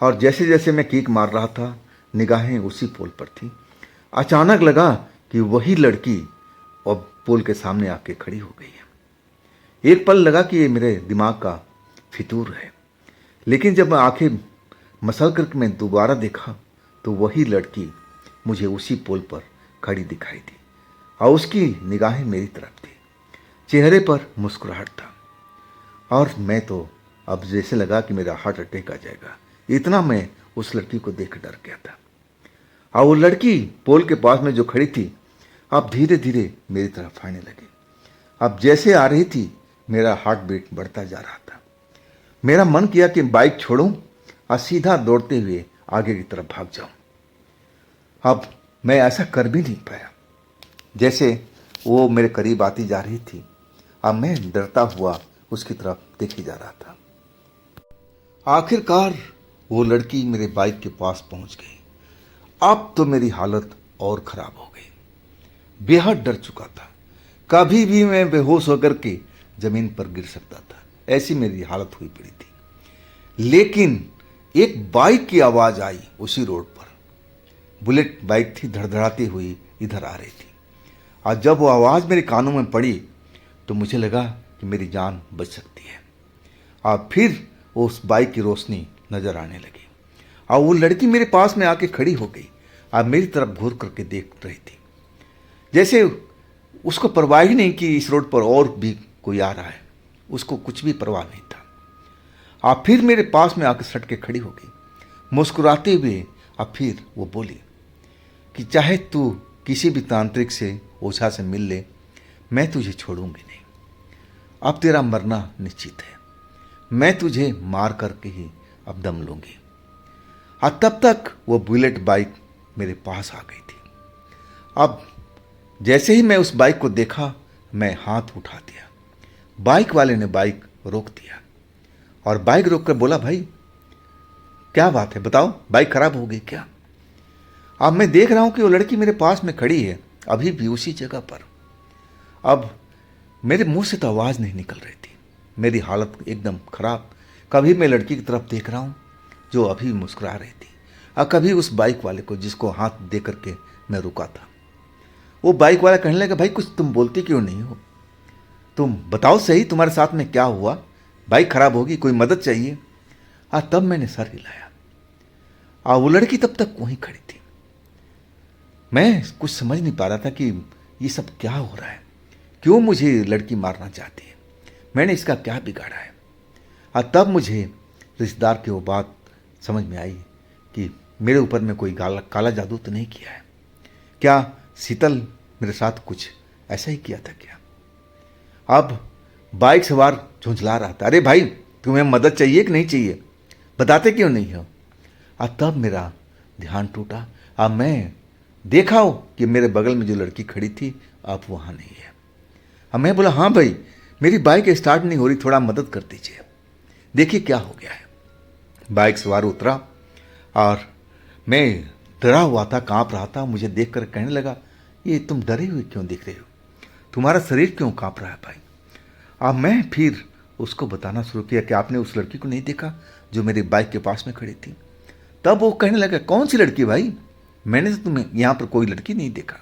और जैसे जैसे मैं किक मार रहा था, निगाहें उसी पोल पर थी। अचानक लगा कि वही लड़की अब पोल के सामने आके खड़ी हो गई है। एक पल लगा कि ये मेरे दिमाग का फितूर है, लेकिन जब मैं आंखें मसल करके मैं दोबारा देखा तो वही लड़की मुझे उसी पोल पर खड़ी दिखाई दी, और उसकी निगाहें मेरी तरफ थी। चेहरे पर मुस्कुराहट था, और मैं तो अब जैसे लगा कि मेरा हार्ट अटैक आ जाएगा, इतना मैं उस लड़की को देख डर गया था। और वो लड़की पोल के पास में जो खड़ी थी, अब धीरे धीरे मेरी तरफ आने लगी। अब जैसे आ रही थी, मेरा हार्ट बीट बढ़ता जा रहा था। मेरा मन किया कि बाइक छोड़ूं और सीधा दौड़ते हुए आगे की तरफ भाग जाऊं। अब मैं ऐसा कर भी नहीं पाया। जैसे वो मेरे करीब आती जा रही थी, अब मैं डरता हुआ उसकी तरफ देखी जा रहा था। आखिरकार वो लड़की मेरे बाइक के पास पहुंच गई। अब तो मेरी हालत और खराब हो गई, बेहद डर चुका था। कभी भी मैं बेहोश होकर के जमीन पर गिर सकता था, ऐसी मेरी हालत हुई पड़ी थी। लेकिन एक बाइक की आवाज आई उसी रोड पर। बुलेट बाइक थी, धड़धड़ाती हुई इधर आ रही थी, और जब वो आवाज मेरे कानों में पड़ी तो मुझे लगा कि मेरी जान बच सकती है। और फिर उस बाइक की रोशनी नजर आने लगी, और वो लड़की मेरे पास में आके खड़ी हो गई और मेरी तरफ घूर करके देख रही थी, जैसे उसको परवाह ही नहीं कि इस रोड पर और भी कोई आ रहा है। उसको कुछ भी परवाह नहीं था। और फिर मेरे पास में आकर सट के खड़ी हो गई मुस्कुराते हुए। और फिर वो बोली कि चाहे तू किसी भी तांत्रिक से, ओझा से मिल ले, मैं तुझे छोड़ूंगी नहीं। अब तेरा मरना निश्चित है, मैं तुझे मार करके ही अब दम लूंगी। और तब तक वो बुलेट बाइक मेरे पास आ गई थी। अब जैसे ही मैं उस बाइक को देखा, मैं हाथ उठा दिया। बाइक वाले ने बाइक रोक दिया, और बाइक रोक कर बोला, भाई क्या बात है, बताओ, बाइक खराब हो गई क्या? अब मैं देख रहा हूं कि वो लड़की मेरे पास में खड़ी है, अभी भी उसी जगह पर। अब मेरे मुंह से तो आवाज़ नहीं निकल रही थी, मेरी हालत एकदम खराब। कभी मैं लड़की की तरफ देख रहा हूँ जो अभी मुस्कुरा रही थी, और कभी उस बाइक वाले को जिसको हाथ दे करके मैं रुका था। वो बाइक वाला कहने लगा, भाई कुछ तुम बोलती क्यों नहीं हो? तुम बताओ सही, तुम्हारे साथ में क्या हुआ? बाइक खराब होगी, कोई मदद चाहिए? तब मैंने सर हिलाया, और वो लड़की तब तक वहीं खड़ी थी। मैं कुछ समझ नहीं पा रहा था कि ये सब क्या हो रहा है, क्यों मुझे लड़की मारना चाहती है, मैंने इसका क्या बिगाड़ा है। तब मुझे रिश्तेदार की वो बात समझ में आई कि मेरे ऊपर में कोई काला जादू तो नहीं किया है? क्या शीतल मेरे साथ कुछ ऐसा ही किया था क्या? अब बाइक सवार झुंझला रहा था, अरे भाई तुम्हें मदद चाहिए कि नहीं चाहिए, बताते क्यों नहीं हो? अब तब मेरा ध्यान टूटा। अब मैं देखा हो कि मेरे बगल में जो लड़की खड़ी थी अब वहाँ नहीं है। अब मैं बोला, हाँ भाई मेरी बाइक स्टार्ट नहीं हो रही, थोड़ा मदद कर दीजिए, देखिए क्या हो गया है। बाइक सवार उतरा और मैं डरा हुआ था, कांप रहा था। मुझे देखकर कहने लगा, ये तुम डरे हुए क्यों दिख रहे हो, तुम्हारा शरीर क्यों कांप रहा है भाई? अब मैं फिर उसको बताना शुरू किया कि आपने उस लड़की को नहीं देखा जो मेरी बाइक के पास में खड़ी थी? तब वो कहने लगा, कौन सी लड़की भाई, मैंने तो तुम्हें यहाँ पर कोई लड़की नहीं देखा,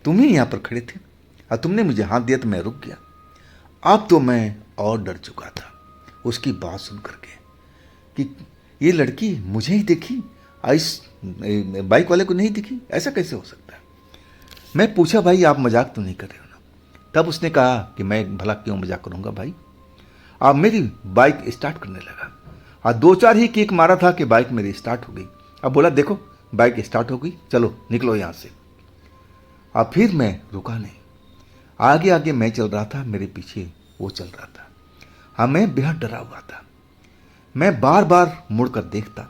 तुम ही यहाँ पर खड़े थे और तुमने मुझे हाथ दिया तो मैं रुक गया। अब तो मैं और डर चुका था उसकी बात सुन करके कि ये लड़की मुझे ही देखी, इस बाइक वाले को नहीं दिखी, ऐसा कैसे हो सकता है? मैं पूछा, भाई आप मजाक तो नहीं कर रहे हो ना? तब उसने कहा कि मैं भला क्यों मजाक करूंगा भाई। अब मेरी बाइक स्टार्ट करने लगा और 2-4 ही किक मारा था कि बाइक मेरी स्टार्ट हो गई। अब बोला, देखो बाइक स्टार्ट हो गई, चलो निकलो यहाँ से। अब फिर मैं रुका नहीं, आगे आगे मैं चल रहा था, मेरे पीछे वो चल रहा था। हाँ, मैं बेहद डरा हुआ था। मैं बार बार मुड़कर देखता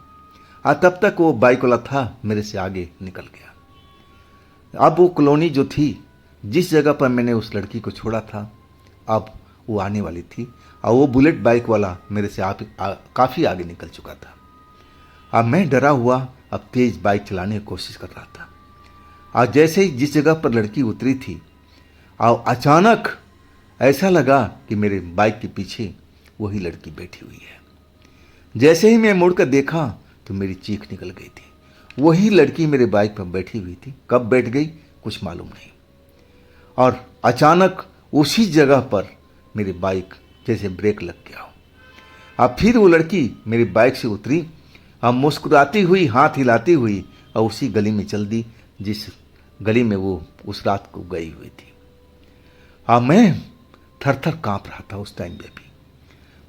और तब तक वो बाइक वाला था मेरे से आगे निकल गया। अब वो कॉलोनी जो थी, जिस जगह पर मैंने उस लड़की को छोड़ा था, अब वो आने वाली थी और वो बुलेट बाइक वाला मेरे से काफ़ी आगे निकल चुका था। अब मैं डरा हुआ अब तेज बाइक चलाने की कोशिश कर रहा था और जैसे ही जिस जगह पर लड़की उतरी थी और अचानक ऐसा लगा कि मेरे बाइक के पीछे वही लड़की बैठी हुई है। जैसे ही मैं मुड़कर देखा तो मेरी चीख निकल गई थी। वही लड़की मेरे बाइक पर बैठी हुई थी, कब बैठ गई कुछ मालूम नहीं। और अचानक उसी जगह पर मेरी बाइक जैसे ब्रेक लग गया हो। अब फिर वो लड़की मेरी बाइक से उतरी और मुस्कुराती हुई, हाथ हिलाती हुई और उसी गली में चल दी जिस गली में वो उस रात को गई हुई थी। अब मैं थर थर काँप रहा था उस टाइम पे भी।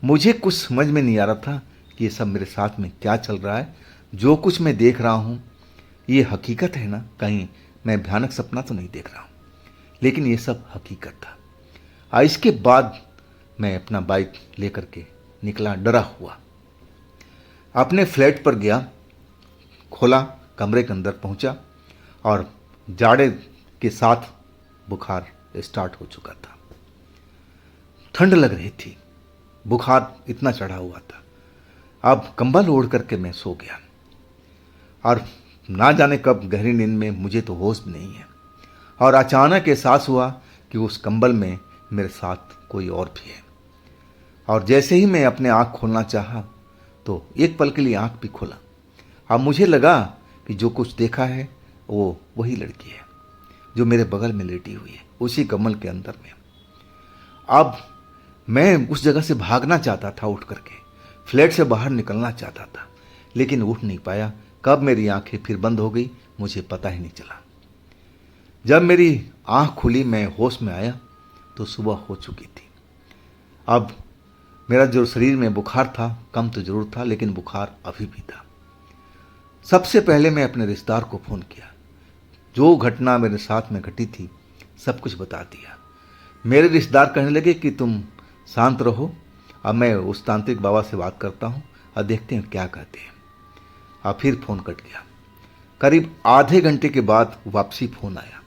मुझे कुछ समझ में नहीं आ रहा था कि ये सब मेरे साथ में क्या चल रहा है। जो कुछ मैं देख रहा हूँ ये हकीकत है ना, कहीं मैं भयानक सपना तो नहीं देख रहा हूँ। लेकिन ये सब हकीकत था। और इसके बाद मैं अपना बाइक लेकर के निकला डरा हुआ, अपने फ्लैट पर गया, खोला, कमरे के अंदर पहुंचा और जाड़े के साथ बुखार स्टार्ट हो चुका था। ठंड लग रही थी, बुखार इतना चढ़ा हुआ था। अब कंबल ओढ़ करके मैं सो गया और ना जाने कब गहरी नींद में, मुझे तो होश भी नहीं है, और अचानक एहसास हुआ कि उस कंबल में मेरे साथ कोई और भी है। और जैसे ही मैं अपने आँख खोलना चाहा तो एक पल के लिए आँख भी खोला। अब मुझे लगा कि जो कुछ देखा है वो वही लड़की है जो मेरे बगल में लेटी हुई है, उसी कमल के अंदर में। अब मैं उस जगह से भागना चाहता था, उठ करके फ्लैट से बाहर निकलना चाहता था, लेकिन उठ नहीं पाया। कब मेरी आंखें फिर बंद हो गई मुझे पता ही नहीं चला। जब मेरी आंख खुली, मैं होश में आया तो सुबह हो चुकी थी। अब मेरा जो शरीर में बुखार था, कम तो जरूर था लेकिन बुखार अभी भी था। सबसे पहले मैं अपने रिश्तेदार को फ़ोन किया, जो घटना मेरे साथ में घटी थी सब कुछ बता दिया। मेरे रिश्तेदार कहने लगे कि तुम शांत रहो, अब मैं उस तांत्रिक बाबा से बात करता हूँ और देखते हैं क्या कहते हैं। अब फिर फ़ोन कट गया। करीब आधे घंटे के बाद वापसी फ़ोन आया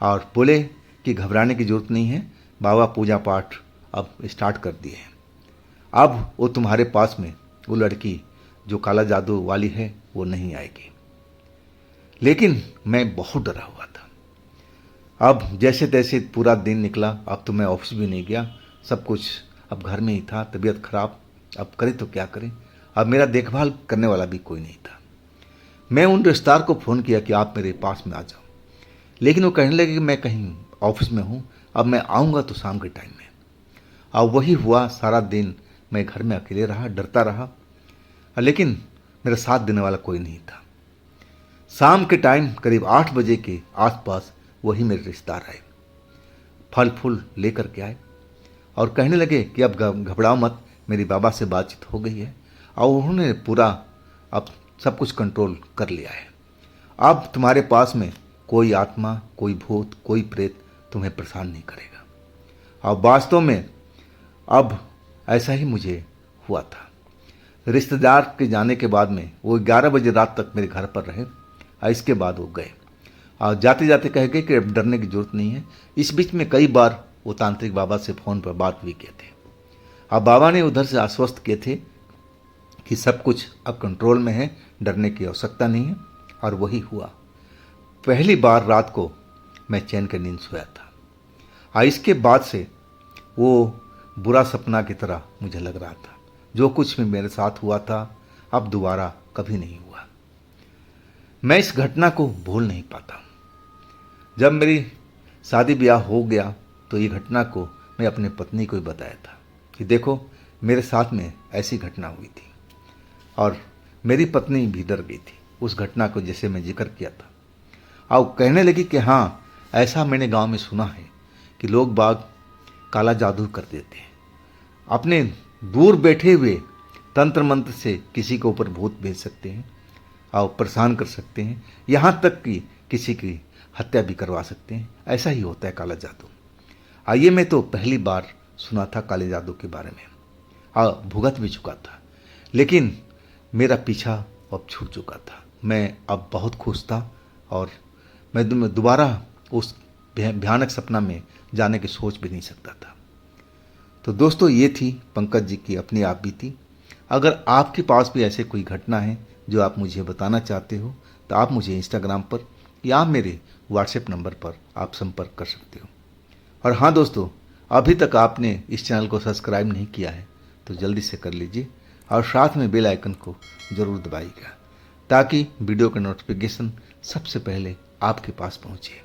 और बोले कि घबराने की ज़रूरत नहीं है, बाबा पूजा पाठ अब स्टार्ट कर दिए हैं। अब वो तुम्हारे पास में वो लड़की जो काला जादू वाली है वो नहीं आएगी। लेकिन मैं बहुत डरा हुआ था। अब जैसे तैसे पूरा दिन निकला। अब तो मैं ऑफिस भी नहीं गया, सब कुछ अब घर में ही था। तबीयत खराब, अब करें तो क्या करें। अब मेरा देखभाल करने वाला भी कोई नहीं था। मैं उन रिश्तेदार को फ़ोन किया कि आप मेरे पास में आ जाओ, लेकिन वो कहने लगे कि मैं कहीं ऑफिस में हूँ, अब मैं आऊँगा तो शाम के टाइम में। अब वही हुआ, सारा दिन मैं घर में अकेले रहा, डरता रहा, लेकिन मेरा साथ देने वाला कोई नहीं था। शाम के टाइम करीब 8 बजे के आसपास वही मेरे रिश्तेदार आए, फल फूल लेकर के आए और कहने लगे कि अब घबराओ मत, मेरी बाबा से बातचीत हो गई है और उन्होंने पूरा अब सब कुछ कंट्रोल कर लिया है। अब तुम्हारे पास में कोई आत्मा, कोई भूत, कोई प्रेत तुम्हें परेशान नहीं करेगा। अब वास्तव में अब ऐसा ही मुझे हुआ था। रिश्तेदार के जाने के बाद में वो 11 बजे रात तक मेरे घर पर रहे और इसके बाद वो गए और जाते जाते कह गए कि अब डरने की जरूरत नहीं है। इस बीच में कई बार वो तांत्रिक बाबा से फ़ोन पर बात भी किए थे। अब बाबा ने उधर से आश्वस्त किए थे कि सब कुछ अब कंट्रोल में है, डरने की आवश्यकता नहीं है। और वही हुआ। पहली बार रात को मैं चैन की नींद सोया था और इसके बाद से वो बुरा सपना की तरह मुझे लग रहा था। जो कुछ भी मेरे साथ हुआ था अब दोबारा कभी नहीं हुआ। मैं इस घटना को भूल नहीं पाता। जब मेरी शादी ब्याह हो गया तो ये घटना को मैं अपने पत्नी को ही बताया था कि देखो मेरे साथ में ऐसी घटना हुई थी। और मेरी पत्नी भी डर गई थी उस घटना को जैसे मैं जिक्र किया था। और कहने लगी कि हाँ, ऐसा मैंने गांव में सुना है कि लोग बाग काला जादू कर देते हैं, अपने दूर बैठे हुए तंत्र मंत्र से किसी के ऊपर भूत भेज सकते हैं और परेशान कर सकते हैं, यहाँ तक कि किसी की हत्या भी करवा सकते हैं। ऐसा ही होता है काला जादू। आइए, मैं तो पहली बार सुना था काले जादू के बारे में और भुगत भी चुका था, लेकिन मेरा पीछा अब छूट चुका था। मैं अब बहुत खुश था और मैं दोबारा उस भयानक सपना में जाने की सोच भी नहीं सकता था। तो दोस्तों, ये थी पंकज जी की अपनी आप बीती। अगर आपके पास भी ऐसे कोई घटना है जो आप मुझे बताना चाहते हो तो आप मुझे इंस्टाग्राम पर या मेरे व्हाट्सएप नंबर पर आप संपर्क कर सकते हो। और हाँ दोस्तों, अभी तक आपने इस चैनल को सब्सक्राइब नहीं किया है तो जल्दी से कर लीजिए और साथ में बेल आइकन को ज़रूर दबाइएगा ताकि वीडियो का नोटिफिकेशन सबसे पहले आपके पास पहुँचे।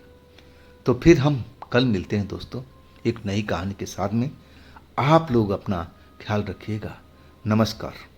तो फिर हम कल मिलते हैं दोस्तों एक नई कहानी के साथ में। आप लोग अपना ख्याल रखिएगा। नमस्कार।